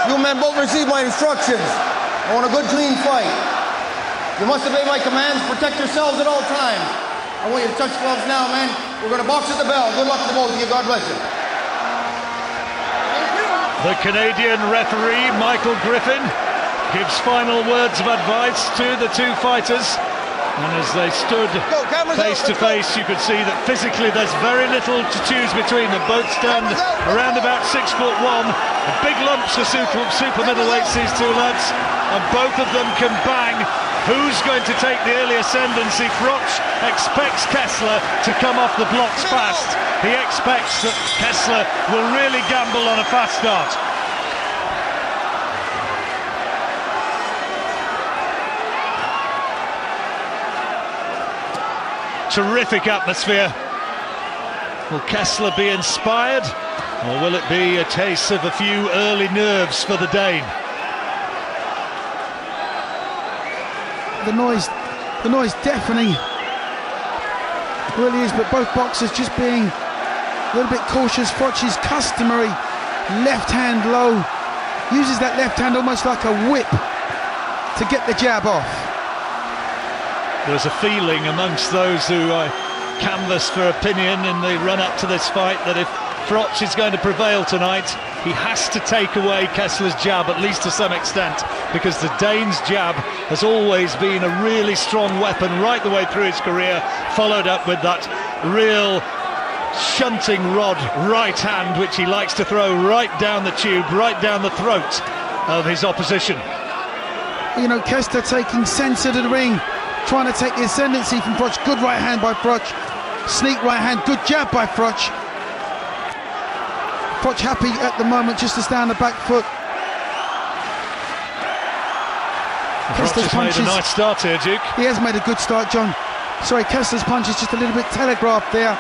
You men both received my instructions. I want a good, clean fight. You must obey my commands. Protect yourselves at all times. I want you to touch gloves now, man. We're going to box at the bell. Good luck to the both of you. God bless you. The Canadian referee, Mikkel Kesler, gives final words of advice to the two fighters. And as they stood face to face, you could see that physically there's very little to choose between them. Both stand around about 6'1". Big lumps for super middleweights, these two lads, and both of them can bang. Who's going to take the early ascendancy? Froch expects Kesler to come off the blocks fast. He expects that Kesler will really gamble on a fast start. Terrific atmosphere. Will Kesler be inspired, or will it be a case of a few early nerves for the Dane? The noise deafening, really is, but both boxers just being a little bit cautious. Froch's customary left hand low, uses that left hand almost like a whip to get the jab off. There's a feeling amongst those who canvass for opinion in the run-up to this fight that if Froch is going to prevail tonight, he has to take away Kesler's jab, at least to some extent, because the Dane's jab has always been a really strong weapon right the way through his career, followed up with that real shunting rod right hand, which he likes to throw right down the tube, right down the throat of his opposition. You know, Kesler taking centre to the ring, trying to take the ascendancy from Froch. Good right hand by Froch, sneak right hand, good jab by Froch. Froch happy at the moment just to stay on the back foot. Kesler's punches made a nice start here, Duke. He has made a good start, John. Sorry, Kesler's punch is just a little bit telegraphed there.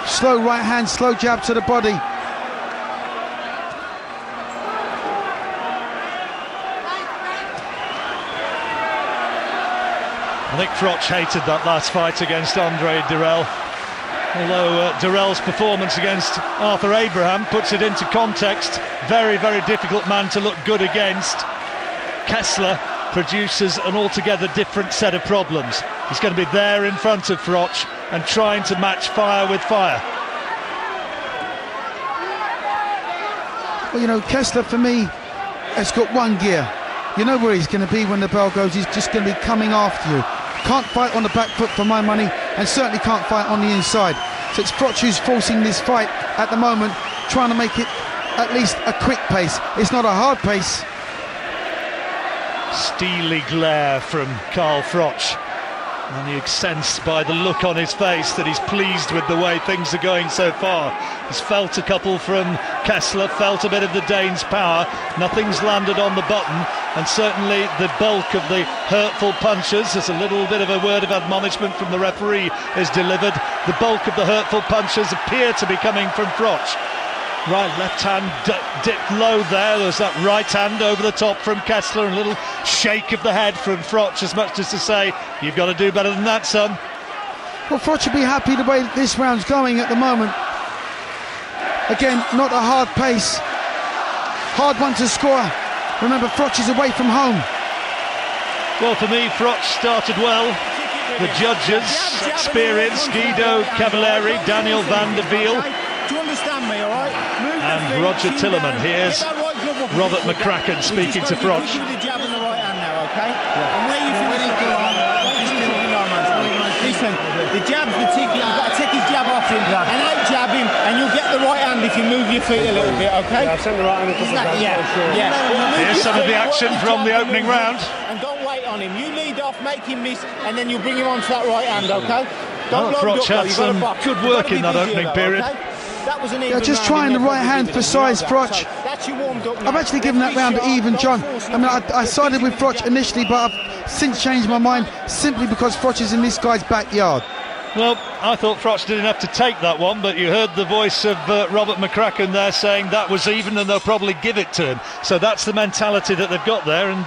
Slow right hand, slow jab to the body. I think Froch hated that last fight against Andre Dirrell. Although Dirrell's performance against Arthur Abraham puts it into context, very, very difficult man to look good against. Kesler produces an altogether different set of problems. He's going to be there in front of Froch and trying to match fire with fire. Well, you know, Kesler for me has got one gear. You know where he's going to be when the bell goes. He's just going to be coming after you. Can't fight on the back foot for my money, and certainly can't fight on the inside. So it's Froch who's forcing this fight at the moment, trying to make it at least a quick pace. It's not a hard pace. Steely glare from Carl Froch, and you sense by the look on his face that he's pleased with the way things are going so far. He's felt a couple from Kesler, felt a bit of the Dane's power. Nothing's landed on the button, and certainly the bulk of the hurtful punches, as a little bit of a word of admonishment from the referee is delivered, the bulk of the hurtful punches appear to be coming from Froch. Right, left hand dipped low there. There's that right hand over the top from Kesler, and a little shake of the head from Froch, as much as to say, you've got to do better than that, son. Well, Froch will be happy the way this round's going at the moment. Again, not a hard pace. Hard one to score. Remember, Froch is away from home. Well, for me, Froch started well. The judges, experienced, Guido Cavalieri, Daniel van der Wiel, do you understand me, all right? and Roger Tilleman. Here's Robert McCracken speaking to Froch. You do the jab in the right hand now, okay? And where you finish the line, listen, the jab's the ticket. You've got to take his jab off him and out-jab him, and you'll get the right hand if you move your feet a little bit, okay? Yeah, I've sent the right hand a couple of times. Yeah. Here's some of the action from the opening round. And don't wait on him. You lead off, make him miss, and then you'll bring him onto that right hand, okay? Don't Froch had some good work in that opening period. That was an Yeah, just trying the right hand for size, Froch. I've actually given that round even, John. I mean, I sided with Froch initially, but I've since changed my mind simply because Froch is in this guy's backyard. Well, I thought Froch didn't have to take that one, but you heard the voice of Robert McCracken there saying that was even and they'll probably give it to him. So that's the mentality that they've got there. And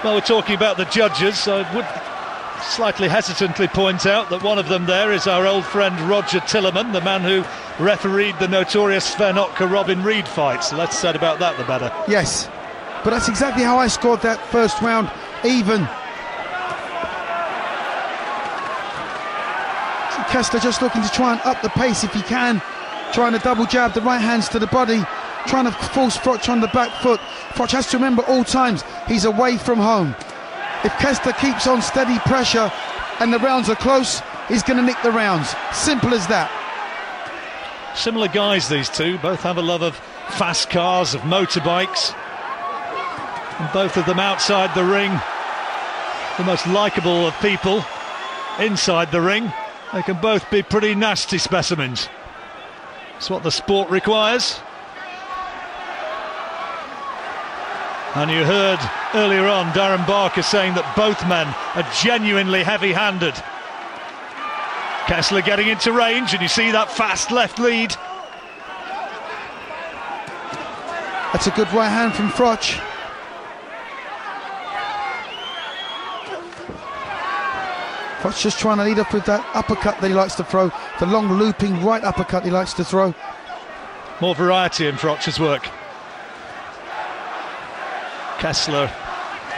while we're talking about the judges, I would slightly hesitantly point out that one of them there is our old friend Roger Tilleman, the man who refereed the notorious Sven Otka Robin Reed fight. So less said about that, the better. Yes, but that's exactly how I scored that first round, even. So Kesler just looking to try and up the pace if he can, trying to double jab the right hands to the body, trying to force Froch on the back foot. Froch has to remember all times he's away from home. If Kesler keeps on steady pressure and the rounds are close, he's going to nick the rounds. Simple as that. Similar guys, these two. Both have a love of fast cars, of motorbikes. And both of them outside the ring, the most likeable of people inside the ring. They can both be pretty nasty specimens. It's what the sport requires. And you heard earlier on Darren Barker saying that both men are genuinely heavy-handed. Kesler getting into range, and you see that fast left lead. That's a good right hand from Froch. Froch just trying to lead up with that uppercut that he likes to throw, the long looping right uppercut he likes to throw. More variety in Froch's work. Kesler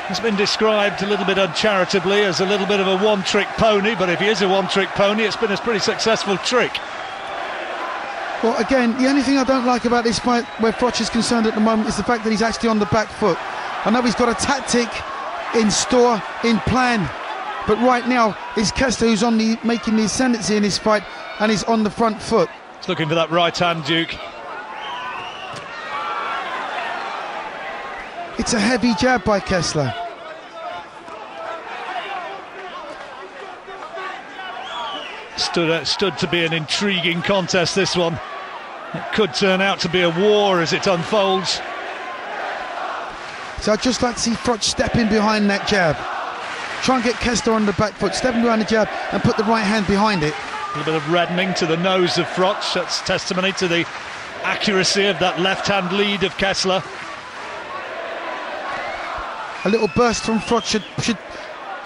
has been described a little bit uncharitably as a little bit of a one-trick pony, but if he is a one-trick pony, it's been a pretty successful trick. Well, again, the only thing I don't like about this fight where Froch is concerned at the moment is the fact that he's actually on the back foot. I know he's got a tactic in store, in plan, but right now it's Kesler who's on making the ascendancy in this fight, and he's on the front foot. He's looking for that right hand, Duke. It's a heavy jab by Kesler. Stood to be an intriguing contest, this one. It could turn out to be a war as it unfolds. So I'd just like to see Froch step in behind that jab. Try and get Kesler on the back foot, step in behind the jab and put the right hand behind it. A little bit of reddening to the nose of Froch. That's testimony to the accuracy of that left-hand lead of Kesler. A little burst from Froch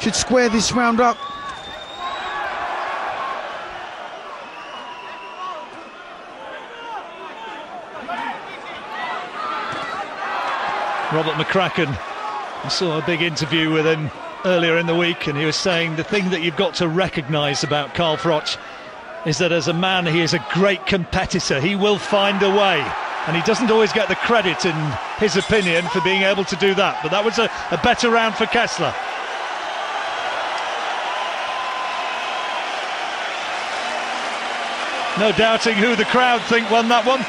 should square this round up. Robert McCracken, I saw a big interview with him earlier in the week, and he was saying the thing that you've got to recognise about Carl Froch is that as a man he is a great competitor. He will find a way, and he doesn't always get the credit, in his opinion, for being able to do that. But that was a better round for Kesler. No doubting who the crowd think won that one.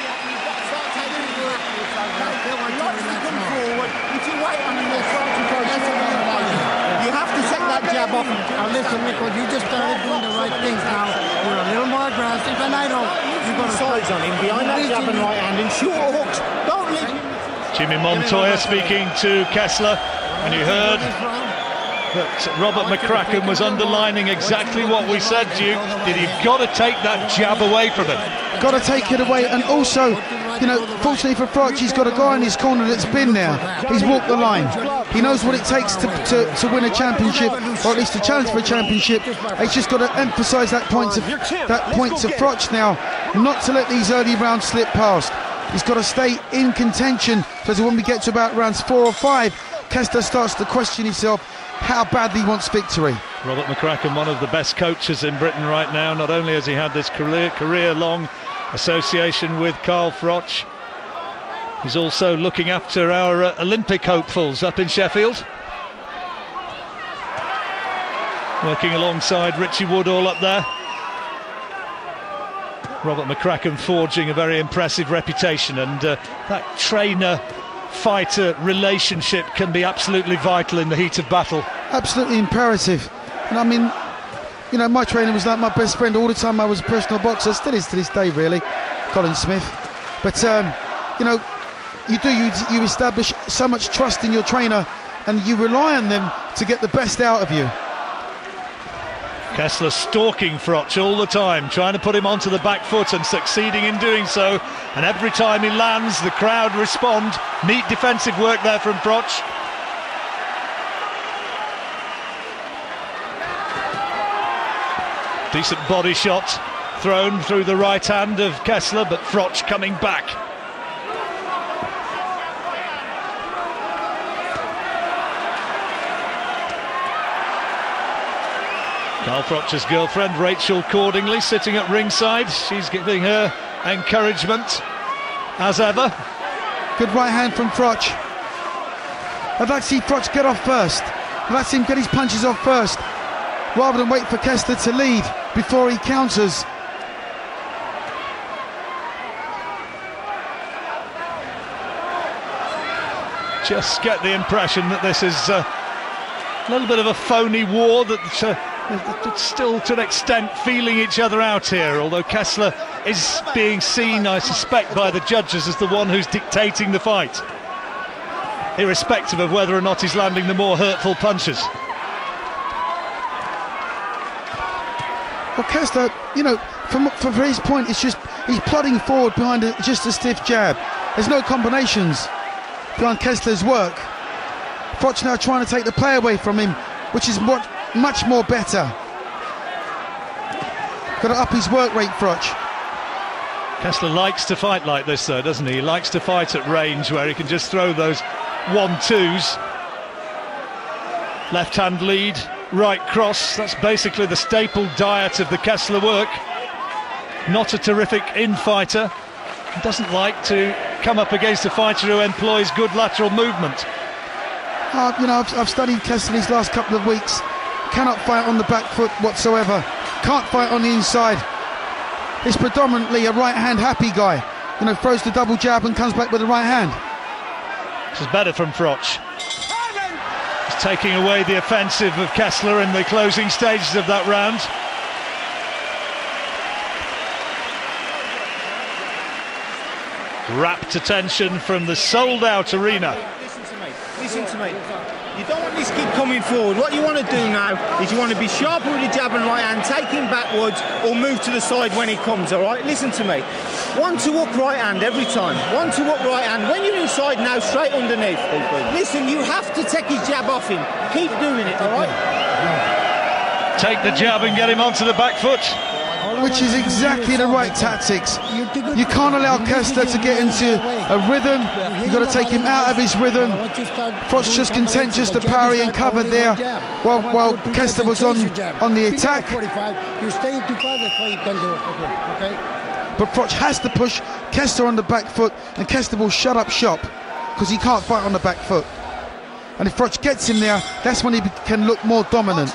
Off. Now listen, Mikkel, you just started doing the right things now. You're a little more aggressive, and I know you've got sides on him behind that jab and right hand and short hooks. Don't leave. Jimmy Montoya speaking to Kesler, and you heard that Robert McCracken was underlining exactly what we said, Duke. You've got to take that jab away from him. Got to take it away, and also, you know, fortunately for Froch, he's got a guy in his corner that's been there. He's walked the line. He knows what it takes to win a championship, or at least to challenge for a championship. He's just got to emphasise that point to Froch now, not to let these early rounds slip past. He's got to stay in contention, so when we get to about rounds 4 or 5, Kesler starts to question himself how badly he wants victory. Robert McCracken, one of the best coaches in Britain right now. Not only has he had this career-long association with Carl Froch, he's also looking after our Olympic hopefuls up in Sheffield. Working alongside Richie Woodall up there. Robert McCracken forging a very impressive reputation, and that trainer-fighter relationship can be absolutely vital in the heat of battle. Absolutely imperative. And I mean, you know, my trainer was like my best friend all the time I was a professional boxer, still is to this day really, Colin Smith. But you know, you establish so much trust in your trainer, and you rely on them to get the best out of you. Kesler stalking Froch all the time, trying to put him onto the back foot and succeeding in doing so. And every time he lands, the crowd respond. Neat defensive work there from Froch. Decent body shot thrown through the right hand of Kesler, but Froch coming back. Carl Froch's girlfriend, Rachel Cordingley, sitting at ringside. She's giving her encouragement, as ever. Good right hand from Froch. I'd like to see Froch get off first. I'd like to see him get his punches off first, rather than wait for Kesler to lead before he counters. Just get the impression that this is a little bit of a phony war, that still to an extent feeling each other out here, although Kesler is being seen, I suspect, by the judges as the one who's dictating the fight, irrespective of whether or not he's landing the more hurtful punches. Well, Kesler, you know, from his point, it's just he's plodding forward behind just a stiff jab. There's no combinations behind Kessler's work. Froch now trying to take the play away from him, which is much more better. Got to up his work rate, Froch. Kesler likes to fight like this, though, doesn't he? He likes to fight at range where he can just throw those 1-2s. Left hand lead, right cross. That's basically the staple diet of the Kesler work. Not a terrific infighter. He doesn't like to come up against a fighter who employs good lateral movement. You know, I've studied Kesler these last couple of weeks. Cannot fight on the back foot whatsoever. Can't fight on the inside. He's predominantly a right hand happy guy. You know, throws the double jab and comes back with the right hand. This is better from Froch. He's taking away the offensive of Kesler in the closing stages of that round. Rapt attention from the sold-out arena. Listen to me. You don't want this kid coming forward. What you want to do now is you want to be sharper with the jab and right hand, take him backwards or move to the side when he comes, all right? Listen to me. 1-2 up right hand every time. 1-2 up right hand. When you're inside now, straight underneath. Listen, you have to take his jab off him. Keep doing it, all right? Take the jab and get him onto the back foot. Which is exactly the right tactics. You can't allow Kesler to get into a rhythm. You've got to take him out of his rhythm. Froch just content just to parry and cover there while Kesler was on the attack. But Froch has to push Kesler on the back foot, and Kesler will shut up shop because he can't fight on the back foot. And if Froch gets him there, that's when he can look more dominant.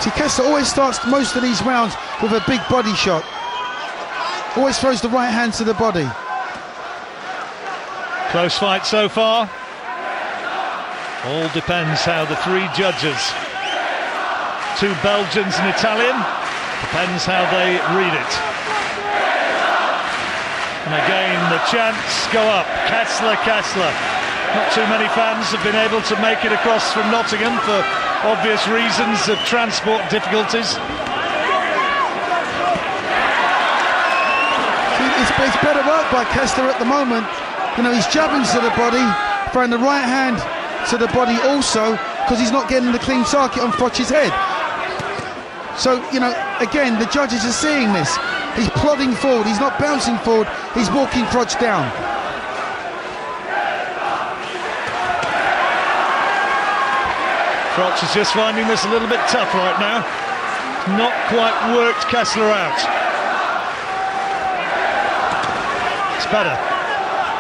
See, Kesler always starts most of these rounds with a big body shot. Always throws the right hand to the body. Close fight so far. All depends how the three judges, two Belgians and Italian, depends how they read it. And again the chants go up. Kesler, Kesler. Not too many fans have been able to make it across from Nottingham for obvious reasons of transport difficulties. See, it's better work by Kesler at the moment. You know, he's jabbing to the body, throwing the right hand to the body also, because he's not getting the clean target on Froch's head. So, you know, again, the judges are seeing this. He's plodding forward, he's not bouncing forward, he's walking Froch down. Froch is just finding this a little bit tough right now. Not quite worked Kesler out. It's better.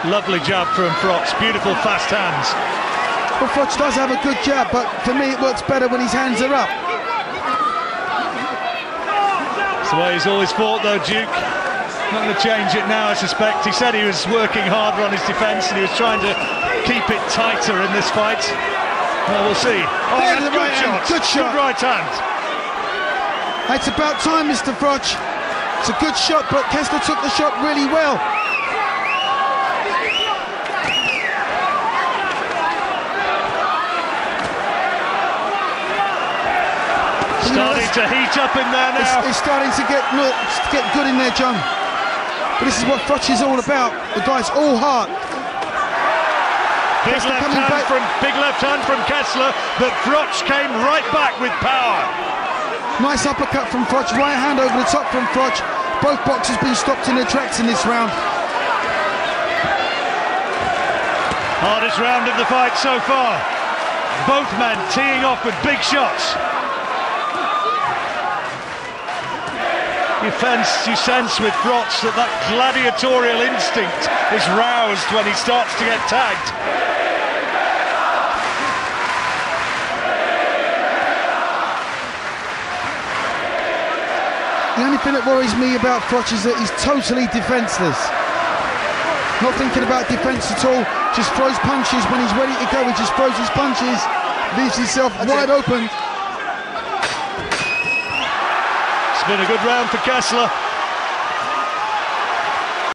Lovely jab from Froch. Beautiful fast hands. Well, Froch does have a good jab, but for me it works better when his hands are up. It's the way he's always fought though, Duke. Not going to change it now, I suspect. He said he was working harder on his defence and he was trying to keep it tighter in this fight. Well, we'll see. Oh, There's the good right shot. hand. Good shot. Good right hand. It's about time, Mr. Froch. It's a good shot, but Kesler took the shot really well. Starting to heat up in there now. It's starting to get good in there, John. But this is what Froch is all about. The guy's all heart. Big left hand from Kesler, but Froch came right back with power. Nice uppercut from Froch, right hand over the top from Froch. Both boxers been stopped in their tracks in this round. Hardest round of the fight so far. Both men teeing off with big shots. You sense with Froch that gladiatorial instinct is roused when he starts to get tagged. The only thing that worries me about Froch is that he's totally defenceless. Not thinking about defence at all, just throws punches. When he's ready to go, he just throws his punches, leaves himself wide open. It's been a good round for Kesler.